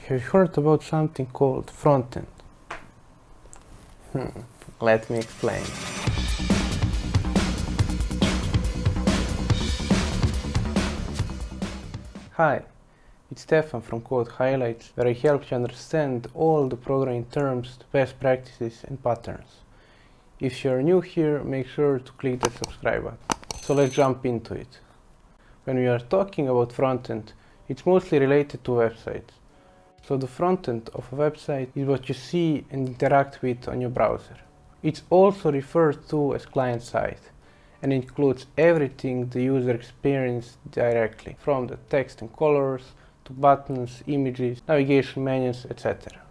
Have you heard about something called Frontend? Let me explain. Hi, it's Stefan from Code Highlights, where I help you understand all the programming terms, the best practices and patterns. If you're new here, make sure to click the subscribe button. So let's jump into it. When we are talking about frontend, it's mostly related to websites. So the frontend of a website is what you see and interact with on your browser. It's also referred to as client-side and includes everything the user experiences directly, from the text and colors to buttons, images, navigation menus, etc.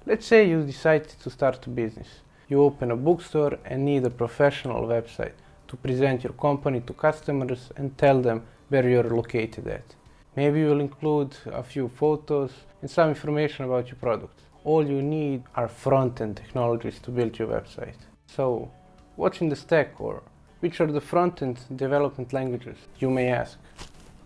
Let's say you decided to start a business. You open a bookstore and need a professional website to present your company to customers and tell them where you're located at. Maybe you'll include a few photos and some information about your product. All you need are front-end technologies to build your website. So, what's in the stack, or which are the front-end development languages, you may ask?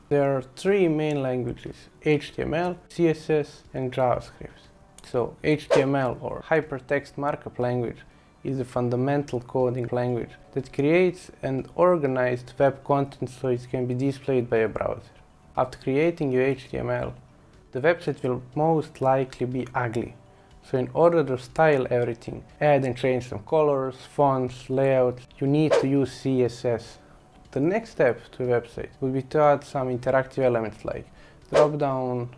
There are three main languages: HTML, CSS and JavaScript. So HTML, or HyperText Markup Language, is the fundamental coding language that creates an organized web content so it can be displayed by a browser. After creating your HTML, the website will most likely be ugly. So in order to style everything, add and change some colors, fonts, layouts, you need to use CSS. The next step to a website would be to add some interactive elements like drop-down,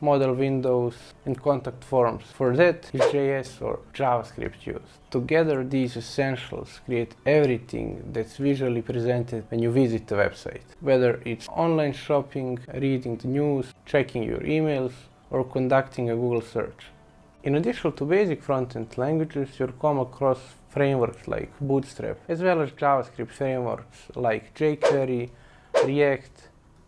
model windows and contact forms. For that is JS or JavaScript used. Together these essentials create everything that's visually presented when you visit the website. Whether it's online shopping, reading the news, checking your emails, or conducting a Google search. In addition to basic front-end languages, you'll come across frameworks like Bootstrap, as well as JavaScript frameworks like jQuery, React,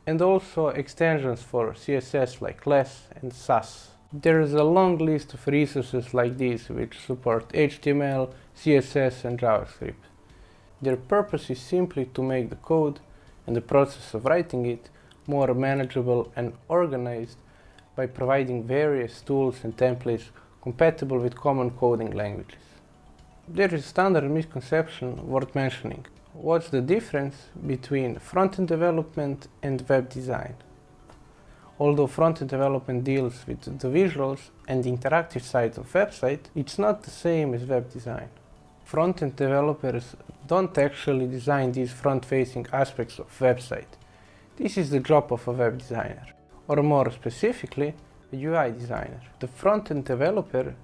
and also extensions for CSS like Less and Sass. There is a long list of resources like these which support HTML, CSS and JavaScript. Their purpose is simply to make the code and the process of writing it more manageable and organized by providing various tools and templates compatible with common coding languages. There is a standard misconception worth mentioning. What's the difference between front-end development and web design? Although front-end development deals with the visuals and the interactive side of website, it's not the same as web design. Front-end developers don't actually design these front-facing aspects of website. This is the job of a web designer, or more specifically, a UI designer. The front-end developer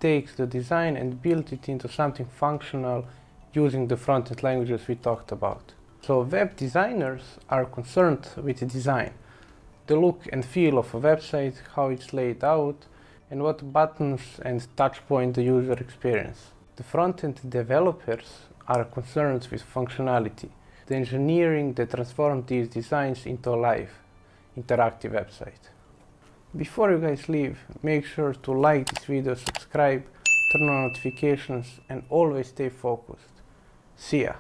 takes the design and builds it into something functional using the front-end languages we talked about. So web designers are concerned with the design, the look and feel of a website, how it's laid out, and what buttons and touch point the user experience. The front-end developers are concerned with functionality, the engineering that transforms these designs into a live, interactive website. Before you guys leave, make sure to like this video, subscribe, turn on notifications, and always stay focused. See ya!